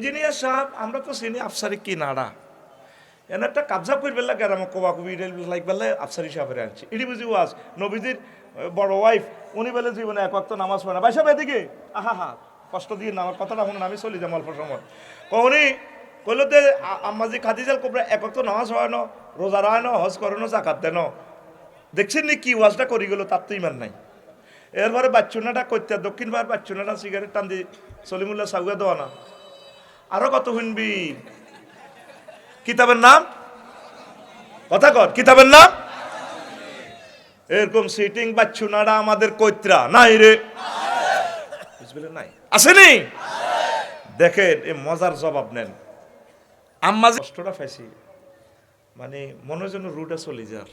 Engineer সাহেব আমরা তো চিনি আফসারি কি নাড়া এনে একটা কাবজা করে বেলা গেরাম কবাকবি লাইক বেলা আফসারি সাহেবের আনছি ইডি বুঝি ওয়াজ নবীজির বড় ওয়াইফ উনি বলে জীবনে এক ওয়াক্ত নামাজ পড়ে না ভাই সাহেব এদিকে আহা হা কষ্ট দিয়ে না আমার কথাটা শুনুন আমি চলি যাম অল্প সময় উনি কইলো যে আম্মাজি খাদিজাল কোবরা এক ওয়াক্ত নামাজ হয় না রোজা রায় না হজ করে না জাকাত দেন দেখছেন নি কি ওয়াজটা করি গেল তার তো ইমান নাই এরপরে বাচ্চুনাটা করতে দক্ষিণ ভারত বাচ্চুনাটা সিগারেট টান দিয়ে সলিমুল্লাহ সাউয়া দেওয়া না আরো কত শুনবি কিতাবের নাম কথা কর কিতাবের নাম এরকম সিটিং বাচ্চুনাটা আমাদের কৈত্রা নাই রে নাই আসেনি দেখেন এই মজার জবাব নেন আম্মা কষ্টটা পাইছি মানে মনে যেন রুটা চলে যার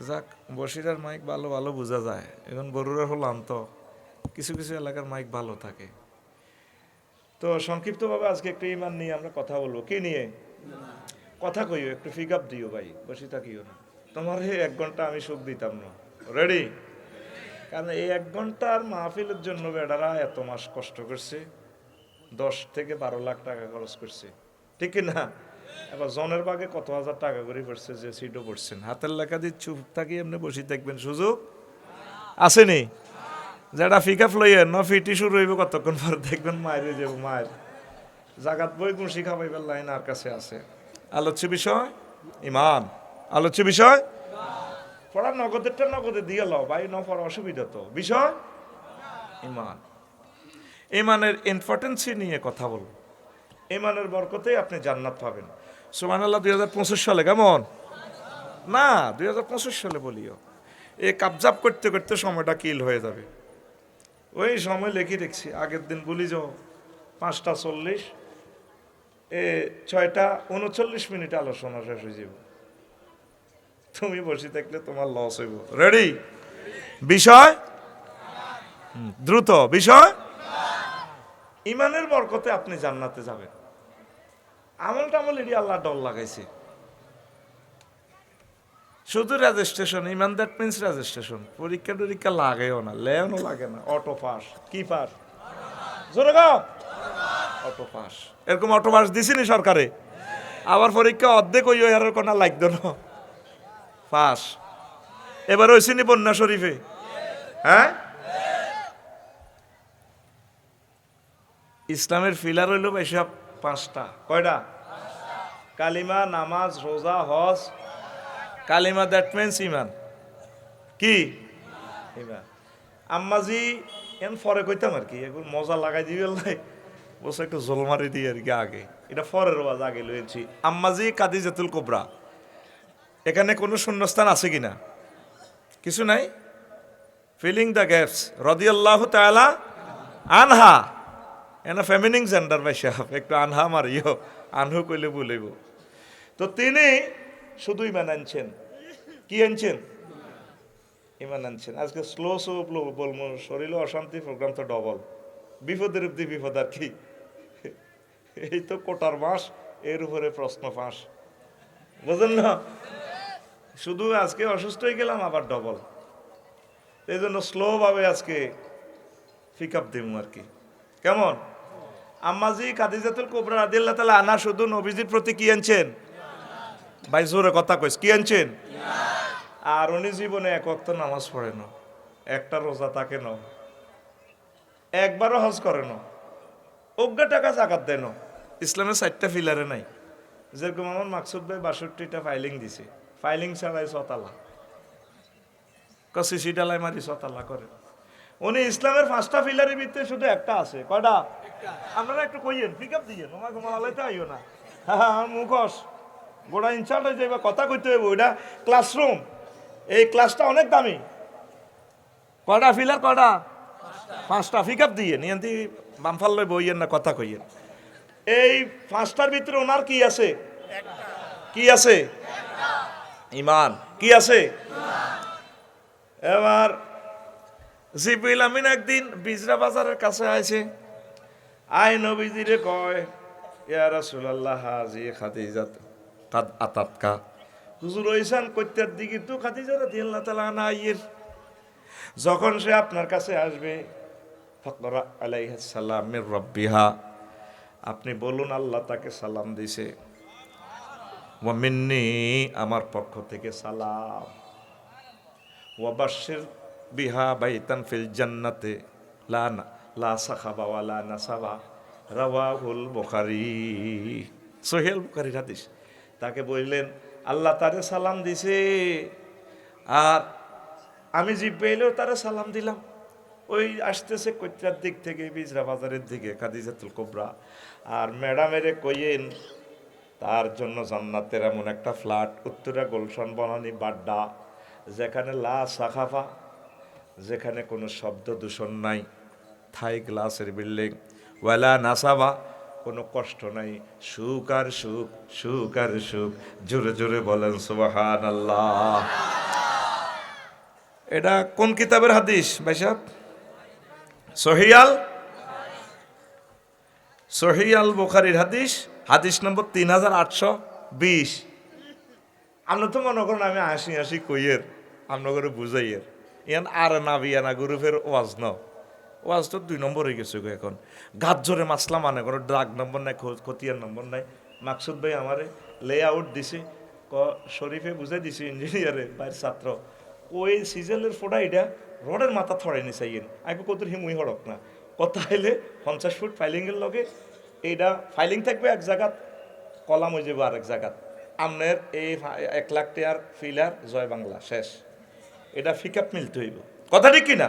যাক বসিরার মাইক ভালো ভালো বোঝা যায় এখন বরুড়ার হলাম তো কিছু কিছু এলাকার মাইক ভালো থাকে তো সংক্ষিপ্তভাবে আজকে একটু ইমান নিয়ে আমরা কথা বলবো কি নিয়ে কথা কইও একটু পিক আপ দিও ভাই বসে থাকিও না তোমার এই 1 ঘন্টা আমি সুখ দিতাম না রেডি কারণ এই 1 ঘন্টার মাহফিলের জন্য বেড়ারা এত মাস কষ্ট করছে 10 থেকে 12 লাখ টাকা খরচ করছে ঠিক না এবার জনের বাগে কত হাজার টাকা করে পড়ছে যে সিটও পড়ছেন হাতের লেখা দিয়ে চুপ থাকি এমনি বসে দেখবেন সুযোগ আসেনি যেটা ফিকা ফ্লইয়ের ন ফিটি শুরু হইব কতক্ষণ পর দেখবেন মায়ের যাবো মায়ের জাগাত বই গুঁষি খাওয়াইবার লাইন আর কাছে আছে আলোচ্য বিষয় ইমান আলোচ্য বিষয় পড়া নগদেরটা নগদে দিয়ে লও ভাই ন পড়া অসুবিধা তো বিষয় ইমান ইমানের ইম্পর্টেন্সি নিয়ে কথা বলবো ইমানের বরকতে আপনি জান্নাত পাবেন সুবহানাল্লাহ 2025 সালে কেমন না 2025 সালে বলিও এই কাবজাব করতে করতে সময়টা কিল হয়ে যাবে ওই সময় লিখে দেখছি আগের দিন বলি যাও 5:40 6:39 আলোচনা শেষ হয়ে যাব তুমি বসে থাকলে তোমার লস হইব রেডি বিষয় দ্রুত বিষয় ইমানের বরকতে আপনি জান্নাতে যাবেন আমলটা এটি আল্লাহ ডর লাগাইছে শুধু registration Iman that means registration পরীক্ষা টরীক্ষা লাগেও না লেও লাগে না অটো পাস কি পাস জোরে গাও অটো পাস এরকম অটো পাস দিছিনি সরকারে আবার পরীক্ষা অর্ধেক ওই আর কোনো লাগতো না পাস এবার হয়েছিনি বন্যা শরীফে হ্যাঁ ইসলামের ফিলার হইল এসব 5টা কয়টা কালিমা নামাজ রোজা হজ কালিমা দ্যাট মিনস ইমান কি ইমান আম্মাজি এন পরে কইতাম আর কি এখন মজা লাগাই দিবে লাই বসে একটু জল মারি দিই আর কি আগে এটা পরের ওয়াজ আগে লয়েছি আম্মাজি কাদিজাতুল কুবরা এখানে কোনো শূন্যস্থান আছে কিনা কিছু নাই ফিলিং দ্য গ্যাপস রাদিয়াল্লাহু তাআলা আনহা এনা ফেমিনিং জেন্ডার ভাই সাহেব একটু আনহা মারিও আনহু কইলে বলিব তো তিনি শুধু ইমান আনছেন কি আনছেন ইমান আনছেন আজকে স্লো বলবো শরীরে অশান্তি প্রোগ্রাম তো ডবল বিপদের অব্দি বিপদ আর কি এই তো কোটার মাস এর উপরে প্রশ্ন ফাঁস বুঝলেন না শুধু আজকে অসুস্থ হয়ে গেলাম আবার ডবল এই জন্য স্লো ভাবে আজকে পিক আপ দিব আর কি কেমন আম্মাজি খাদিজাতুল কুবরা রাদিয়াল্লাহু তাআলা আনহা শুধু নবীজির প্রতি কি আনছেন ভাই জোরে কথা কইস কি আনছেন আর উনি জীবনে 1 ওয়াক্ত নামাজ পড়ে না একটা রোজা থাকে না একবারও হজ করে না অজ্ঞা টাকা জাকাত দেয় না ইসলামের 4টা ফিলারে নাই যেরকম আমার মাকসুদ ভাই 62টা ফাইলিং দিছে ফাইলিং ছাড়াই 6 তালা কসিসি ডালাই মারি 6 তালা করে উনি ইসলামের 5টা ফিলারের ভিতরে শুধু একটা আছে কয়টা আপনারা একটু কইয়েন পিক আপ দিয়েন তোমাকে মালাইতে আইও না হ্যাঁ মুখোশ গোড়া ইনসাল্ট হয়ে যাবে কথা কইতে হইব ওইটা ক্লাসরুম এই ক্লাসটা অনেক দামি কয়টা ফিলার কয়টা 5টা পিক আপ দিয়ে নিয়ে বামফাল লই বইয়েন না কথা কইয়েন এই 5টার ভিতরে ওনার কি আছে কি আছে ইমান কি আছে এবার জিবরিল আমিন একদিন বিজরা বাজারের কাছে আইছে আয় নবীজিরে কয় ইয়া রাসূলুল্লাহ হাজি খাদিজাত কাদ আতাতকা হুজুর ওইসান কইতার দিকে তো খাদিজা রাদিয়াল্লাহু তাআলা আনহা আইয়ের যখন সে আপনার কাছে আসবে ফাকরা আলাইহিস সালাম মির রাব্বিহা আপনি বলুন আল্লাহ তাকে সালাম দিছে। ওয়া মিন্নি, আমার পক্ষ থেকে সালাম। ওয়া বাশশির বিহা বাইতান ফিল জান্নাতে লা লা সাখাবা ওয়া লা নাসাবা, রাওয়াহুল বুখারী। সহিহ বুখারীর হাদিস। তাকে বললেন আল্লাহ তারে সালাম দিছে, আর আমি জিব্রাইলেও তারে সালাম দিলাম। ওই আসতেছে কৈত্রার দিক থেকে, বিজরা বাজারের দিকে খাদিজাতুল কুবরা। আর ম্যাডামেরে কইয়েন তার জন্য জান্নাতের এমন একটা ফ্ল্যাট, উত্তরা গুলশান বনানী বাড্ডা, যেখানে লা সাখাফা, যেখানে কোনো শব্দ দূষণ নাই, থাই গ্লাসের বিল্ডিং, ওয়ালা নাসাবা, কোনো কষ্ট নাই, সুখ আর সুখ, সুখ আর সুখ। জোরে জোরে বলেন সুবহানাল্লাহ। এটা কোন কিতাবের হাদিস ভাই সাহেব? সহিহ আল বুখারীর হাদিস, হাদিস নম্বর 3820। আমরা তো মনে করেন আমি হাসি হাসি কইয়ের, আমরা করে বুঝাইয়ের, ইয়ান আর না বিয়ানা গ্রুপের ওয়াজ ন, ওয়াজ তো 2 নম্বর হয়ে গেছে এখন। গাছ জোরে মাসলা মানে কোনো ড্রাগ নম্বর নাই, খতিয়ার নম্বর নাই। মাকসুদ ভাই আমারে লে আউট দিছে, শরীফে বুঝাই দিছে, ইঞ্জিনিয়ারে বাইরের ছাত্র, ওই সিজেলের ফোটা এটা রডের মাথা থড়াই নি চাইয়েন। আমি কত হিমুই হড়ক না, কথা হইলে 50 ফুট ফাইলিংয়ের লগে এইটা ফাইলিং থাকবে এক জায়গাত, কলাম হয়ে যাবে আরেক জায়গাত। আমনের এই 1 লাখ টাকার ফিলার জয় বাংলা শেষ, এটা ফিকাপ মিলতে হইব, কথা ঠিক কিনা?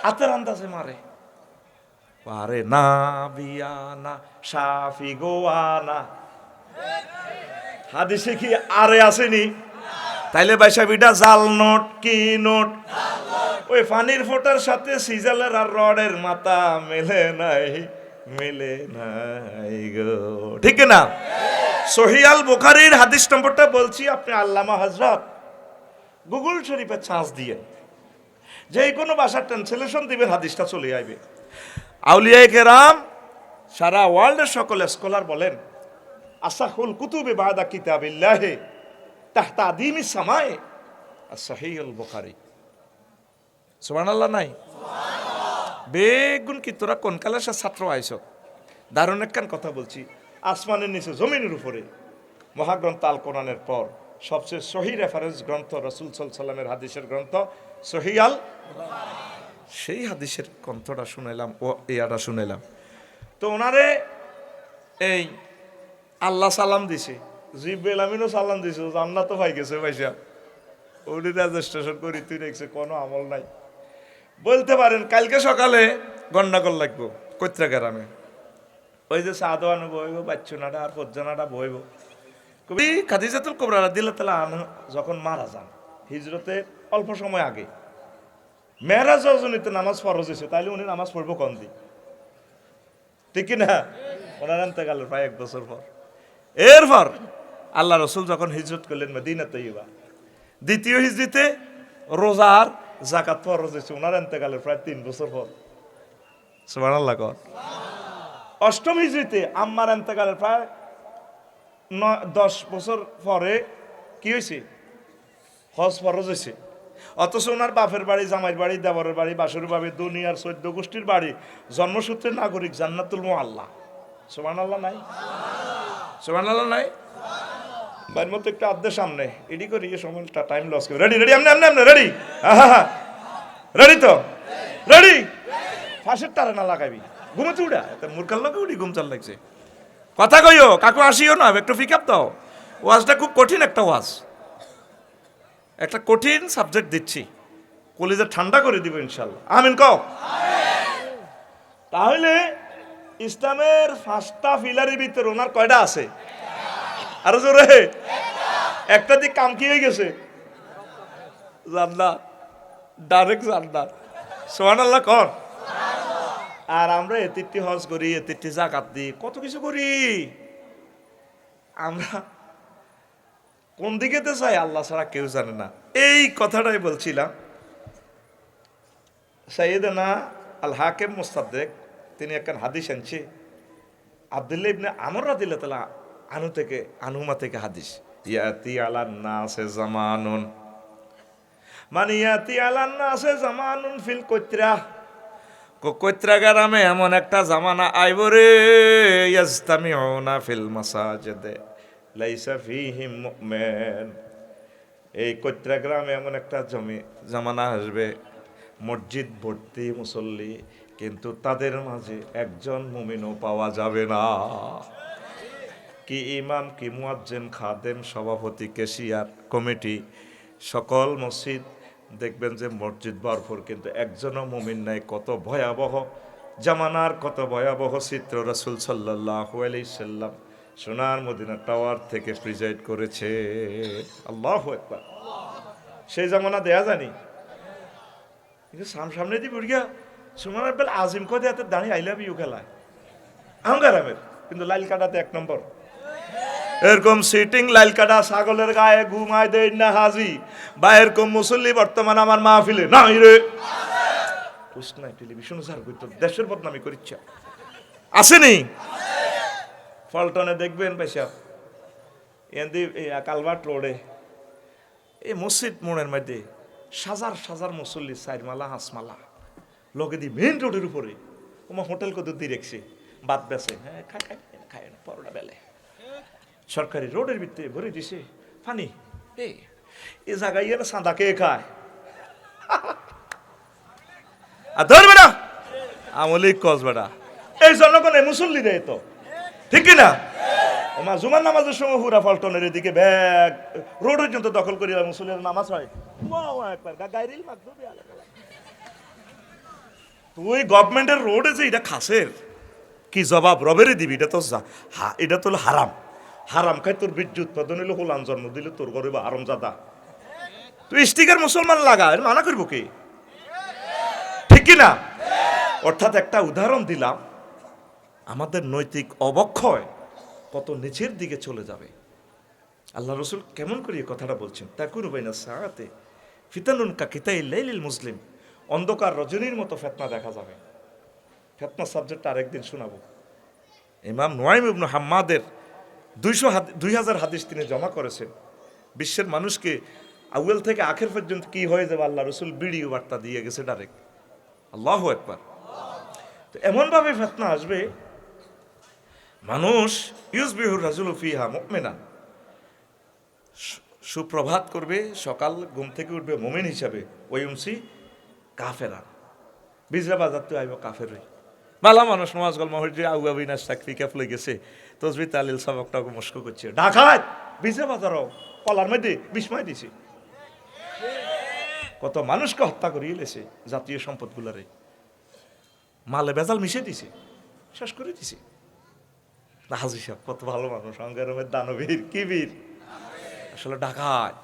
আতের আন্দাজে মারে পারে না বিয়ানা সাফি গোয়ানা। হাদিসে কি আরে আসেনি? তাইলে বাইসাবিটা জাল নোট কি নোট? ওই পানির ফোটার সাথে সিজালের আর রডের মাথা মেলে নাই, মেলে নাই গো, ঠিক না? সহিহ আল বুখারীর হাদিস নম্বরটা বলছি, আপনি আল্লামা হযরত গুগল শরীফে চার্জ দিয়ে যে কোনো ভাষার ট্রান্সলেশন দিবেন, হাদিসটা চলে আসবে। আউলিয়ায়ে কেরাম, সারা ওয়ার্ল্ডের সকল স্কলার বলেন আসাহুল কুতুবে বাদা কিতাবিল্লাহি তাহতা আদিমিস সামায়ে সহিহুল বুখারী। সুবহানাল্লাহ নাই? বেগুন কি তোরা কোন ক্লাসের ছাত্র আইছ? দারুণ একখান কথা বলছি, আসমানের নিচে জমিনের উপরে মহাগ্রন্থ আল কোরআনের পর সবচেয়ে সহিহ রেফারেন্স গ্রন্থ রাসূল সাল্লাল্লাহু আলাইহি সাল্লামের হাদিসের গ্রন্থ সহিহ আল, সেই হাদিসের গ্রন্থটা শুনাইলাম, ও ইয়াটা শুনাইলাম। তো ওনারে এই আল্লাহ সালাম দিছে, জিব্রাইল আমিনও সালাম দিছে, জান্নাত তো পাই গেছে পয়সা। উনি রেজিস্ট্রেশন করি তুই দেখছে কোনো আমল নাই। বলতে পারেন কালকে সকালে গন্ডাগোল লাগবো কৈত্রা গ্রামে, ওই যে সাদওয়ানো বইব, বাচ্চুনাটা আর ফজ্জানাটা বইব। কবি খাদিজাতুল কুবরা রাদিয়াল্লাহু তাআলা আনহা যখন মারা যান হিজরতের অল্প সময় আগে, মেরাজ রজনীতে নামাজ ফরজ হয়েছে, তাইলে উনি নামাজ পড়বো কোন দিন? ঠিক না? ওনার ইন্তেকালের প্রায় 1 বছর পর, এরপর আল্লাহ রসুল যখন হিজরত করলেন মদিনা তৈয়বা, দ্বিতীয় হিজরিতে রোজার যাকাত ফরজ হয়েছে ওনার ইন্তেকালের প্রায় 3 বছর পর। সুবহানাল্লাহ কর। অষ্টম হিজরিতে আম্মার ইন্তেকালের প্রায় 10 বছর পরে কি হয়েছে? হজ ফরজ হয়েছে। অথচ ওনার বাপের বাড়ি, জামাইয়ের বাড়ি, দেবরের বাড়ি, বাসুর বাড়ি, দুনিয়ার 14 গোষ্ঠীর বাড়ি, জন্মসূত্রের নাগরিক জান্নাতুল মুআল্লা। সুবহানাল্লাহ নাই? সুবহানাল্লাহ নাই? বাড়ির মতো একটা আদ্যের সামনে এডি করি সময়টা টাইম লস করে। রেডি রেডি আমনে আমনে আমনে রেডি? রেডি তো? রেডি? ফাঁসের টারে না লাগাবি, ঘুমোতে উড়া মূর্খার লোকে উড়ি ঘুম চাল লাগছে। কথা কইও, কাকু আসিও না, একটু পিক আপ দাও। ওয়াজটা খুব কঠিন একটা ওয়াজ, একটা কঠিন সাবজেক্ট দিচ্ছি, কলিজা ঠান্ডা করে দিব ইনশাল্লাহ। আমিন কও। তাহলে ইসলামের 5টা পিলারের ভিতরে ওনার কয়টা আছে? আরো জোরে। একটা দিক কাম কি হয়ে গেছে? জান্নাত, ডাইরেক্ট জান্নাত। সুবহানাল্লাহ কর। আর আমরা এতিরটি হজ করি, এতিরটি যাকাত দিই, কত কিছু করি। আমরা কোন দিকেতে চাই আল্লাহ ছাড়া কেউ জানে না। এই কথাটাই বলছিলাম। সাইয়েদনা আল হাকিম মুস্তাদরিক তিনি একখান হাদিস আনছে, আব্দুল্লাহ ইবনে আমর রাদিয়াল্লাহু তাআলা আনহুমা থেকে হাদিস। ইয়াতি আলান নাসে জামানুন, মানে ইয়াতি আলান নাসে জামানুন ফিল কৈত্রা, কৈত্রা গ্রামে এমন একটা জামানা আইব রে, ইয়াজতামিউনা ফিল মাসাজিদে লাইসা ফীহিম মুমিন। এই কৈত্রা গ্রামে এমন একটা জামানা আসবে, মসজিদ ভর্তি মুসল্লি, কিন্তু তাদের মাঝে একজন মুমিনও পাওয়া যাবে না। কি ইমাম, কি মুয়াজ্জিন, খাদেম, সভাপতি, ক্যাশিয়ার, কমিটি, সকল মসজিদ দেখবেন যে মসজিদ ভরপুর, কিন্তু একজনও মুমিন নাই। কত ভয়াবহ জামানার, কত ভয়াবহ চিত্র রাসূল সাল্লাল্লাহু আলাইহি সাল্লাম সোনার মদিনা টাওয়ার থেকে প্রিজাইড করেছে। আল্লাহু আকবার। সেই জামানা দেয়া জানি, কিন্তু সামনে দিয়ে বুড়িয়া সোনার বেলা আজিম কদে হাতে দাঁড়িয়ে আই লাভ ইউ খেলায় আহঙ্কারামের, কিন্তু লাইল কাটাতে এক নম্বর। এরকম সিটিং লাইল কাটা ছাগলের গায়ে ঘুমায় দেয় না হাজি, বা এরকম মুসল্লি বর্তমান আমার মাহফিলে নাই রে। নাই টেলিভিশন স্যার করতো, দেশের বদনামি করিচ্ছা আসেনি। ফলটনে দেখবেন পেশা এদি কালভার্ট রোডে এই মসজিদ মোড়ের মধ্যে সাজার সাজার মুসল্লি, চারমালা হাঁসমালা লোকে দি মেইন রোডের উপরে ওমা হোটেল কত দিয়ে রেখছে, বাদ বেছে, হ্যাঁ খায় না পরোটা বেলে সরকারি রোডের ভিতরে ভরে দিছে পানি। এ জায়গায় না সাদা কে খায় আর ধরবে না আমলি কস বেটা, এই জনগণে মুসল্লি দেয় তো, ঠিক না? ওমা জুমার নামাজের সময় পুরা ফলটনের এদিকে ব্যাগ রোড পর্যন্ত দখল করি মুসল্লির নামাজ হয়। তুই গভর্নমেন্টের রোডে যে এটা খাসের কি জবাব রবেরে দিবি? এটা তো এটা তো হারাম। হারাম খাই তোর বীর্য উৎপাদন হইলে হোলান জন্ম দিলে তোর ঘরে বা আরাম জাদা। তুই স্টিকার মুসলমান লাগা, মানা করবো কি? ঠিক কিনা? অর্থাৎ একটা উদাহরণ দিলাম, আমাদের নৈতিক অবক্ষয় কত নিচের দিকে চলে যাবে। আল্লাহ রসুল কেমন করে এই কথাটা বলছেন, তাকুনু বাইনা সাআতে ফিতানুন কাকিতাইল লাইলিল মুসলিম, অন্ধকার রজনীর মতো ফিতনা দেখা যাবে। ফিতনা সাবজেক্টটা আরেকদিন শোনাবো। ইমাম নুয়াইম ইবনে হাম্মাদের 2000 হাদিস তিনি জমা করেছেন। বিশ্বের মানুষকে আউয়াল থেকে আখের পর্যন্ত কি হয়ে যাবে আল্লাহ রসুল ভিডিও বার্তা দিয়ে গেছে ডাইরেক্ট। আল্লাহু আকবার। তো এমনভাবে ফিতনা আসবে, মানুষ ইউসবিহুর রাজুলু ফিহা মুমিনান, সুপ্রভাত করবে, সকাল ঘুম থেকে উঠবে মুমিন হিসাবে, ওয়ুমসি কাফেরা, বিজরা বাজার তো আইব কাফের। বালা মানুষ নমাজ গল মসজিদে আউয়া বিনাশ চাকরি ক্যাপ লই গেছে, তসবি তালিল সবকটাকে মস্ক করছে, ঢাকায় বিজরা বাজারও কলার মধ্যে বিস্ময় দিছে। কত মানুষকে হত্যা করিয়ে লেছে, জাতীয় সম্পদগুলারে মালে বেজাল মিশে দিছে, শেষ করে দিছে। হাজি সাহেব কত ভালো মানুষ, অঙ্গের দানবীর কি বীর, আসলে ঢাকায়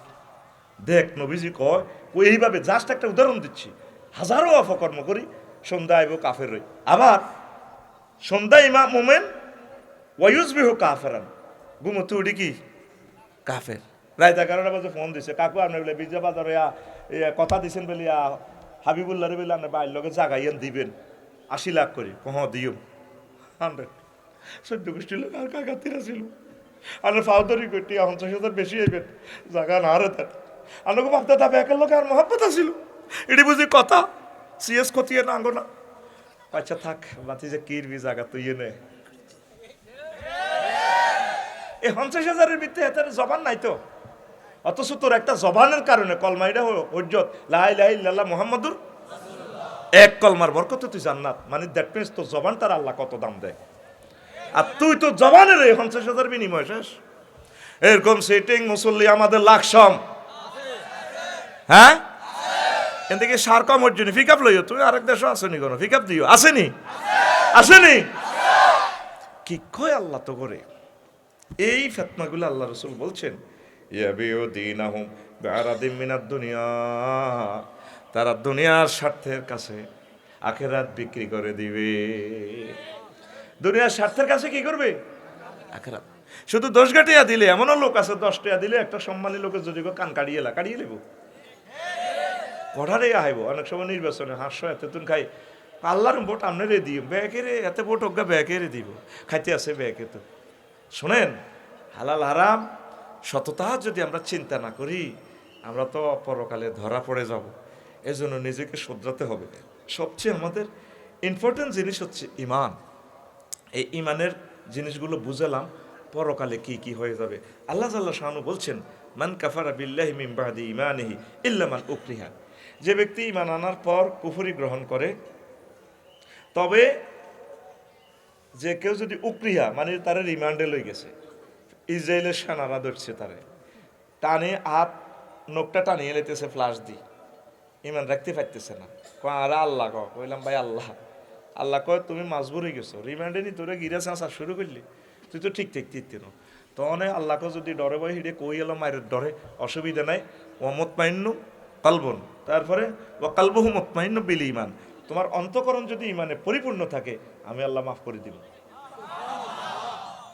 দেখ নবীজি কয় ওই এইভাবে জাস্ট একটা উদাহরণ দিচ্ছি, হাজারো অপকর্ম করি, সন্ধ্যা আইব কাফের রই, আবার সন্ধ্যা ইমা মোমেন ওয়ুজবিহু কাফেরান, ঘুমতে উঠি কি কাফের। রাত 11টা বাজে ফোন দিছে, কাকু আপনি বলে বিজা বাজারে কথা দিছেন বলিয়া হাবিবুল্লাহ রে বলে আপনি বাইর লগে জাগাইয়েন দিবেন 80 লাখ করে, কহ দিও 100 14 গোষ্ঠী লোক আর কাকাতিরা ছিল, আর ফাউদারি করতে 50,000 বেশি আইবেন জাগা না রে, তার আনকো ভাবতে থাকবে একের লোক আর মহাব্বত ছিল, এটি বুঝি কথা সিএস খতিয়ে না আঙ্গো না। আচ্ছা থাক বাতি যে কিরবি জায়গা তুই নে, এই 50,000-এর ভিতরে এত জবান নাই তো, অথচ তোর একটা জবানের কারণে কলমাইটা হজ্জত লা ইলাহা ইল্লাল্লাহ মুহাম্মাদুর এক কলমার বরকতে তুই জান্নাত, মানে দ্যাট মিন্স তোর জবান তার আল্লাহ কত দাম দেয়, আর তুই তো জবানের এই 50,000 বিনিময় শেষ। এরকম সেটিং মুসল্লি আমাদের লাখসম, হ্যাঁ এদিকে সার কম অর্জুন পিকআপ লইও, তুমি আরেক দেশও আসেনি কোনো পিকআপ দিও, আসেনি আসেনি কি কয় আল্লাহ তো করে। এই ফিতনাগুলো আল্লাহ রাসূল বলছেন ইয়াবিউ দীনাহুম বিআরাদিম মিনাদ দুনিয়া, তারা দুনিয়ার স্বার্থের কাছে আখিরাত বিক্রি করে দিবে। দুনিয়ার স্বার্থের কাছে কি করবে? আখিরাত। শুধু 10 টাকা দিলে, এমনও লোক আছে 10 টাকা দিলে একটা সম্মানী লোকের যদি কান কাটিয়ে নেব কঠারে আইব। অনেক সময় নির্বাচনে 500 এত তুন খাই, আল্লাহর ভোট আপনারে দিও, ব্যাকেরে এত ভোট হোক ব্যাকেরে দিব, খাইতে আছে ব্যাকে। তো শোনেন, হালাল হারাম সততা যদি আমরা চিন্তা না করি, আমরা তো পরকালে ধরা পড়ে যাব। এজন্য নিজেকে শুধরাতে হবে। সবচেয়ে আমাদের ইম্পর্টেন্ট জিনিস হচ্ছে ইমান। এই ইমানের জিনিসগুলো বুঝালাম, পরকালে কি কি হয়ে যাবে। আল্লাহ জাল্লা শানু বলছেন, মান কাফারা বিল্লাহি মিন বাদি ইমানিহি ইল্লা মান উকরিহা, যে ব্যক্তি ইমান আনার পর কুফরি গ্রহণ করে, তবে যে কেউ যদি উকরিহা মানে তারা রিমান্ডে লই গেছে, ইসরায়েলের সেনারা ধরছে তারে, টানে হাত নখটা টানিয়ে লেতেছে ফ্লাশ দি, ইমান রাখতে পারতেছে না, আরে আল্লাহ কইলাম ভাই আল্লাহ, আল্লাহ কয় তুমি মাজবুর হয়ে গেছো, রিমান্ডে নি তোরে গিরা চাঁচা শুরু করলি, তুই তো ঠিক ঠিক তিন তখন আল্লাহকে যদি ডরে বই হিডে কই এলো মায়ের ডরে, অসুবিধা নাই, ও মতমাইন্য কালবন, তারপরে ও কালবহু মতমাইন্য বিল ইমান, তোমার অন্তকরণ যদি ইমানে পরিপূর্ণ থাকে আমি আল্লাহ মাফ করে দিব।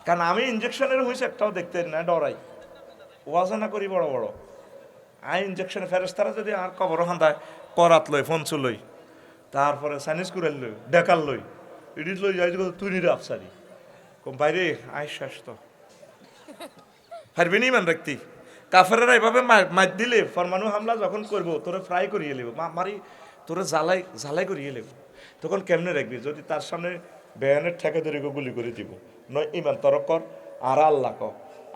কারণ আমি ইঞ্জেকশনের হয়েছে একটাও দেখতে না, ডরাই, ওয়াজনা করি বড় বড়, আই ইঞ্জেকশনে ফেরেস্তারা যদি আর কবর হান্দায় করাত লই ফোনচু লই, তারপরে সাইনিস কুড়াল লই ডেকাল লই ইডিট লই যাই তুই নিরে আফসারি কম বাইরে আই স্বাস্থ্য পারবি নি ইমান রাখতি। কাফেরেরা এভাবে মার দিলে ফরমানু হামলা যখন করবো তোরে ফ্রাই করিয়ে নেব, মারি তোরে জ্বালাই জ্বালাই করিয়ে নেব, তখন কেমনে রাখবি? যদি তার সামনে বেয়ানের ঠেকে ধরে গুলি করে দিব, নয় ইমান তরক কর আর আল্লাহ ক,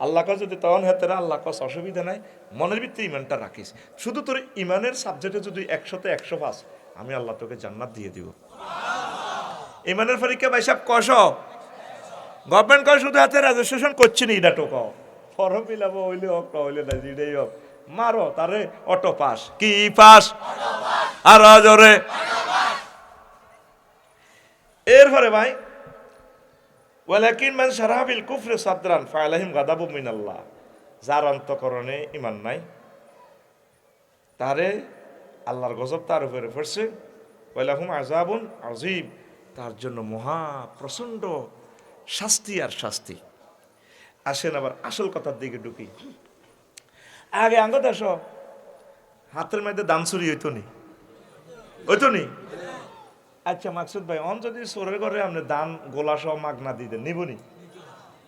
আল্লাহ কর যদি তখন হেতেরা আল্লাহ কস, অসুবিধা নাই, মনের ভিত্তি ইমানটা রাখিস, শুধু তোর ইমানের সাবজেক্টে যদি 100তে 100 পাস, আমি আল্লাহ তোকে জান্নাত দিয়ে দিব। ইমানের পরীক্ষা ভাই সাহেব কস, গভর্নমেন্ট কয় শুধু হাতে রেজিস্ট্রেশন করছি নি, এটা টোকাও ফর্ম ফিলাবো হইলে হোক না হইলে না, যেটাই হোক মারো তারে অটো পাস, কি পাস আর জোরে। এরপরে ভাই ওয়ালাকিন মান শারাহা বিল কুফরি সাদরান ফালাহিম গাদাবু মিনাল্লাহ, যার অন্তঃকরণে ঈমান নাই তারে আল্লাহর গজব তার উপরে পড়ছে, ওয়ালাহুম আযাবুন আযীম, তার জন্য মহা প্রচণ্ড শাস্তি আর শাস্তি। আসেন আবার আসল কথার দিকে ঢুকি। আগে আঙ্গ দেশ হাতের মধ্যে দান চুরি হইতো নি? আচ্ছা মাকসুদ ভাই, অন যদি চোরের ঘরে আপনি দান গোলা সহ মাগনা দিতেন নিবনি?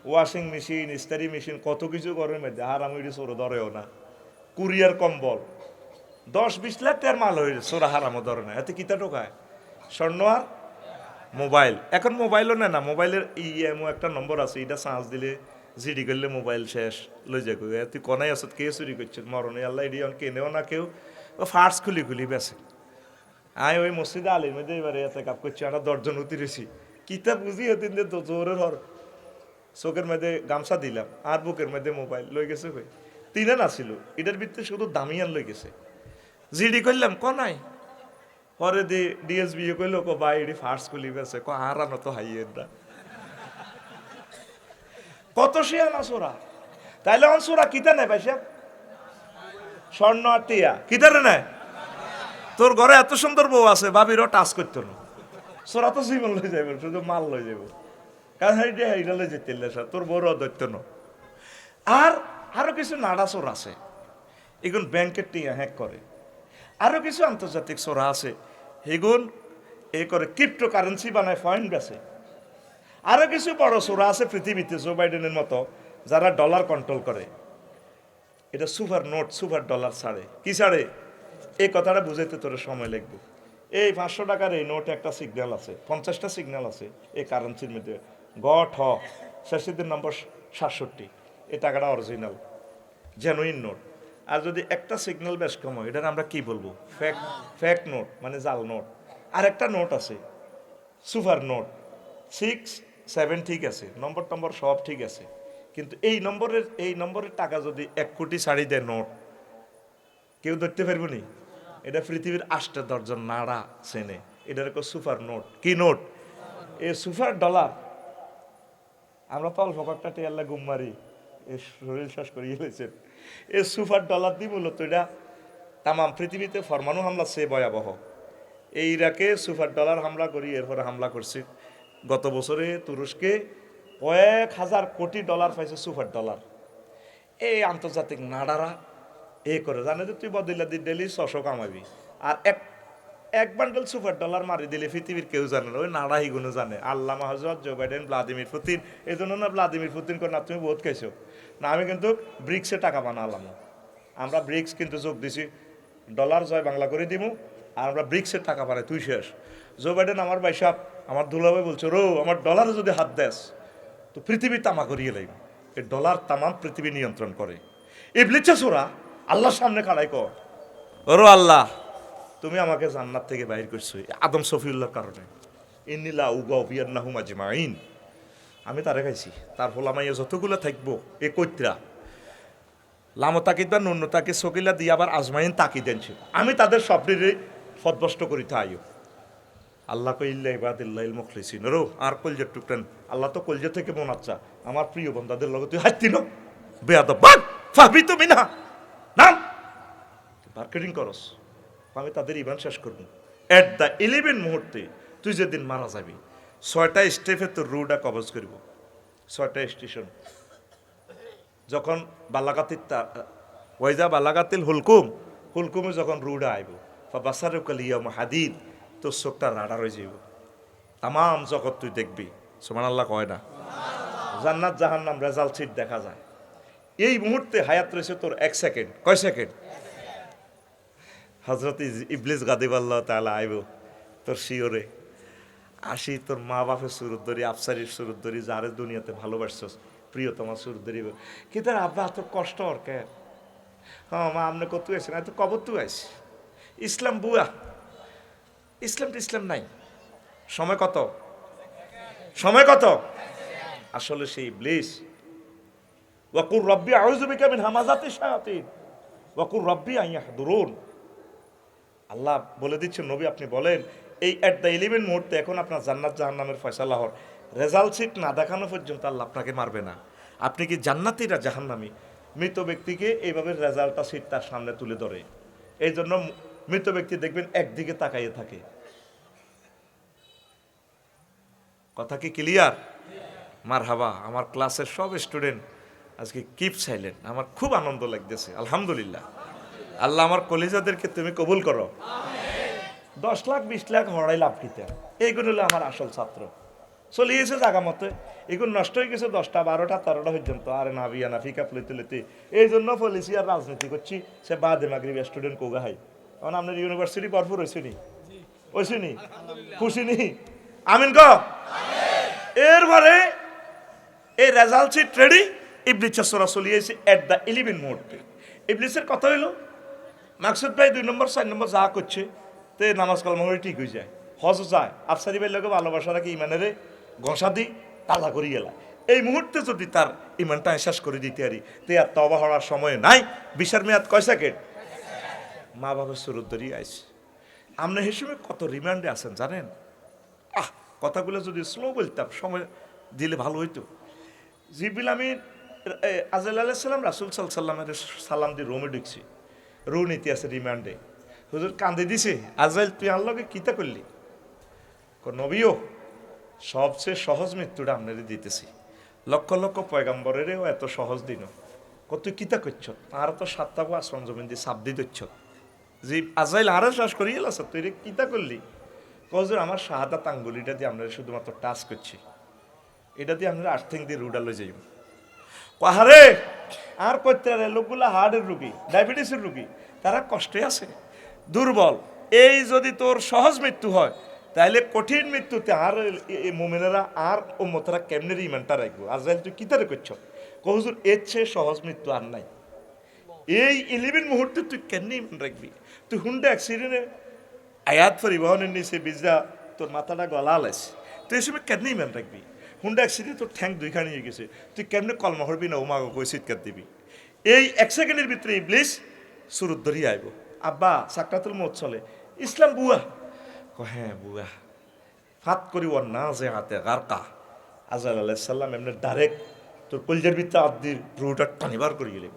ওয়াশিং মেশিন, ইস্তারি মেশিন, কত কিছু ঘরের মধ্যে, আর আমি চোরে ধরেও না, কুরিয়ার কম্বল 10-20 লাখ টাকার মাল হয়ে চোরা হারামও ধরে না, এতে কিতা টোকায়? স্বর্ণ আর মোবাইল। এখন মোবাইলও নেয় না, মোবাইলের ইএমও একটা নম্বর আছে, এটা চার্জ দিলে জিডি করলে মোবাইল শেষ, লই যাক তুই কনাই আসত কে চুরি করছে মরণে আল্লাহ, এটি কেনেও না কেউ, ও ফার্স খুলি বেছে। আয় ওই মসজিদে আলির মধ্যে এবারে এতে কাপ করছি, আমরা 10 জন উতিরেছি, কিতাব বুঝি হতিন যে জোরের হর, চোখের মধ্যে গামছা দিলাম আর বুকের মধ্যে মোবাইল লই গেছে, কই তিনে না ছিল, এটার ভিতরে শুধু দামিয়ান লই গেছে, জিডি করলাম নাই, পরে ডিএসবি কইলো কো ভাই এটি ফার্স খুলি বেছে, আর আনো তো হাইয়ের না, কত শিয়ানা সোরা। তাইলে অন সোরা কিতা নেয় ভাইসা? স্বর্ণ আর টিয়া কিতারে নেয়? তোর ঘরে এত সুন্দর বউ আছে, ভাবিরও টাচ করতো না, সোরা তো জীবন লই যাবে, শুধু মাল লই যাব, কারণ এইটা লই যেতে তোর বউরও ধরত না। আর আরো কিছু নাড়া চোর আছে, এগুন ব্যাংকের টিয়া হ্যাক করে, আরো কিছু আন্তর্জাতিক চোরা আছে, এগুন এ করে ক্রিপ্টো কারেন্সি বানায়, পয়েন্ট বেছে। আরো কিছু বড় চোরা আছে পৃথিবীতে, জো বাইডেনের মতো, যারা ডলার কন্ট্রোল করে, এটা সুপার নোট সুপার ডলার ছাড়ে। কি ছাড়ে? এই কথাটা বুঝাইতে তোর সময় লাগবে। এই 500 টাকার এই নোটে একটা সিগন্যাল আছে, 50টা সিগন্যাল আছে এই কারেন্সির মধ্যে, গ ঠ শেষের নম্বর 67, এই টাকাটা অরিজিনাল জেনুইন নোট। আর যদি একটা সিগন্যাল বেশ কম হয়, এটার আমরা কি বলবো? ফেক নোট, মানে জাল নোট। আর একটা নোট আছে সুপার নোট, 6, 7 ঠিক আছে, নম্বর সব ঠিক আছে, কিন্তু এই নম্বরের টাকা যদি 1 কোটি ছাড়ি দেয় নোট, কেউ ধরতে পারবো নি? এটা পৃথিবীর 8 জন নাড়া চেনে, এটার সুপার নোট। কি নোট? এই সুপার ডলার। আমরা তো অল্প কয়েকটা টেয়াল্লা গুম মারি, এই শরীর শ্বাস করিয়ে ফেলেছেন। এই সুপার ডলার দিয়ে মূলত এটা তামাম পৃথিবীতে পরমাণু হামলা সে ভয়াবহ। এই ইরাকে সুপার ডলার হামলা করি, এরপরে হামলা করছি গত বছরে তুরস্কে $1000 কোটি পাইছে সুপার ডলার। এই আন্তর্জাতিক নাড়ারা এ করে জানে যে তুই বদলা দি ডেলি 600 কামাবি, আর এক বান্ডেল সুপার ডলার মারি দিলে পৃথিবীর কেউ জানে না, ওই নাড়া হিগুলো জানে। আল্লাহ হযরত জো বাইডেন, ভ্লাদিমির পুতিন, এই জন্য না ভ্লাদিমির পুতিন করে না তুমি বহুত খাইছো না, আমি কিন্তু ব্রিক্সে টাকা বানালাম, আমরা ব্রিক্স কিন্তু যোগ দিছি, ডলার জয় বাংলা করে দিব, আর আমরা ব্রিক্সের টাকা পারে তুই শেষ। জো বাইডেন আমার ভাই সাহেব আমার দুলাভাই বলছে রো আমার ডলারে যদি হাত দেস তো পৃথিবী তামা করিয়ে লাগবে। এই ডলার তামাম পৃথিবী নিয়ন্ত্রণ করে। ইবলিস ওরা আল্লাহর সামনে খাড়াই কর, ওরো আল্লাহ তুমি আমাকে জান্নাত থেকে বাইর করছো আদম সফিউল্লাহর কারণে। ইন্নিলা উগা বিয়ান্নাহুম আজমাইন, আমি তারে খাইছি। তার ফলে আমার যতগুলো থাকবো এ কৈত্রা লামো তাকিদ বা নুন্য তাকিদ সকিলা দিয়ে আবার আজমাইন তাকি দেনছে, আমি তাদের সবটিরে ফদবষ্ট করিতে আইও। আল্লাহ কইল্লা ইবাদিল্লাহ মুখলিসিন রো আর কলজের টুকরেন আল্লাহ তো কলজে থেকে মনাচ্ছা আমার প্রিয় বন্ধাদের লগে তুই হাত দিন বেয়াদব বাদ ফাবি তুমি না নাম মার্কেটিং করস। আমি তাদের ইমান শেষ করবো। এট দ্য 11 মুহূর্তে তুই যেদিন মারা যাবি 6টা স্টেপে তোর রুটা কবজ করব। 6টা স্টেশন যখন বালাগাতির ওয়াইজা বালাগাতিল হুলকুম, হুলকুমে যখন রুডা আইব বাসারুকালিয়াম হাদিদ তোর চোখটা রাডার হয়ে যাইব, তাম জগৎ তুই দেখবি। সুবহানাল্লাহ কয় না? জান্নাত জাহান্নাম রেজাল্ট শিট দেখা যায়। এই মুহূর্তে হায়াত রয়েছে তোর 1 সেকেন্ড। কয় সেকেন্ড? হজরত ইবলিস গাদিবাল্লাহ তাআলা আইব তোর শিওরে আসি তোর মা বাপের সুরত ধরি আফসারির সুরত ধরি যারে দুনিয়াতে ভালোবাসছস প্রিয়তমা সুরত ধরি কি তার আব্বা তোর কষ্ট ওর কে? হ্যাঁ মা আপনি কত আছেন এত কবর তুই আইস ইসলাম বুয়া ইসলাম তো ইসলাম নাই। সময় কত? সময় কত? আসলে সেই ইবলিস ওয়াকুর রব্বি আউযু বিকা মিন হামাযাতিশ শায়াতিন ওয়াকুর রব্বি আন ইয়াহদুরুন। আল্লাহ বলে দিচ্ছে নবী আপনি বলেন এই এট দ্য 11 মুহূর্তে এখন আপনার জান্নাত জাহান্নামের ফয়সালা হওয়ার রেজাল্ট শিট না দেখানো পর্যন্ত আল্লাহ আপনাকে মারবে না। আপনি কি জান্নাতি না জাহান্নামী? মৃত ব্যক্তিকে এইভাবে রেজাল্টটা শিট তার সামনে তুলে ধরে। এই জন্য মৃত ব্যক্তি দেখবেন একদিকে তাকাইয়ে থাকে। কথা কি ক্লিয়ার? মারহাবা। আমার ক্লাসের সব স্টুডেন্ট আজকে কিপ সাইলেন্ট, আমার খুব আনন্দ লাগতেছে আলহামদুলিল্লাহ। আল্লাহ আমার কলিজাদেরকে তুমি কবুল করো। 10 লাখ 20 লাখ হড়াই লাভ কিতে এইগুলো হলো আমার আসল ছাত্র। চলে গেছে জায়গা মতো এগুলো নষ্ট হয়ে গেছে 10টা 12টা 13টা পর্যন্ত। আরে না বিয়া না ফিকা লইতে লইতে এই জন্য পলিসি আর রাজনীতি করছি। সে বাদে মাগরিব স্টুডেন্ট কোগা হাই কারণ আপনার ইউনিভার্সিটি ভরপুর হয়েছিনি হয়েছিনি খুশিনি আমিন ক। এরপরে এই রেজাল্ট শিট রেডি। ইবলিস সরা চলে গেছে এট দ্য 11 মুহূর্তে। ইবলিসের কথা হইলো মাকসুদ ভাই 2 নম্বর 4 নম্বর যা করছে তে নামাজ কালমা হয়ে ঠিক হয়ে যায়, হজ যায়, আফসারি ভাইয়ের লোক ভালোবাসা রাখি ইমানের ঘষা দি তাজা করি গেলা। এই মুহূর্তে যদি তার ইমানটা শেষ করে দিতে পারি তে আর তওবা হওয়ার সময় নাই। বিশার মেয়াদ কয় সেকেন্ড? মা বাবার সুরত ধরি আইস। আপনি হিসেবে কত রিমান্ডে আছেন জানেন? কথাগুলো যদি স্লো বলতাম সময় দিলে ভালো হইতো। জিবিল আমি আজরাইল আলাইহিস সালাম রাসূল সাল্লাল্লাহু আলাইহি ওয়াসাল্লামের সালাম দিয়ে রোমে ঢুকছি। রু নীতি আছে রিমান্ডে। হুজুর কান্দে দিছে আজরাইল তুই আল্লাহকে কিতা করলি? নবীও সবচেয়ে সহজ মৃত্যুটা আপনাদের দিতেছি। লক্ষ লক্ষ পয়গাম্বরেরও এত সহজ দিন কত কিতা করছ আর তো 7টা আসমান জমিন দিয়ে সাপ দিয়ে দিচ্ছ। যে আজরাইল আরো শ্বাস করিয়ে এলাস তুই রে কিতা করলি? হুজুর আমার শাহাদাত আঙ্গুলিটা দিয়ে আপনারা শুধুমাত্র টাচ করছি, এটা দিয়ে আপনারা আর্থিং দিয়ে রুডা লই যাইব। পাহাড়ে আর করতে লোকগুলা হার্টের রুগী ডায়াবেটিসের রুগী তারা কষ্টে আছে দুর্বল। এই যদি তোর সহজ মৃত্যু হয় তাহলে কঠিন মৃত্যুতে আর মুমিনেরা আর উম্মতরা কেমনে ইমানটা রাখবো? আজরাইল তুই কি তারে করছ? হুজুর এর চেয়ে সহজ মৃত্যু আর নাই। এই 11 মুহূর্তে তুই কেমনে ইমান রাখবি? তুই হুন্ডা অ্যাক্সিডেন্টে আয়াত পরিবহনের নিচে বিজা তোর মাথাটা গলা আলাইছে, তুই এই সময় কেমনে ইমান রাখবি? হুন্ডা অ্যাক্সিডেন্ট তোর ঠ্যাং 2খানি হয়ে গেছে, তুই কেমনে কলমা হরবি না ওমা কই চিৎকার দিবি? এই 1 সেকেন্ডের ভিতরে ইবলিস সুরত ধরিয়ে আইব। আব্বা সাকরাতুল মউত চলে ইসলাম বুয়া হ্যাঁ বুয়া ফাত করি ওর না যে হাতে গারকা। আজরাইল আলাইহিস সালাম এমনি ডাইরেক্ট তোর কলজের ভিতরে আদির রুটা টানিবার করিয়ে গেলে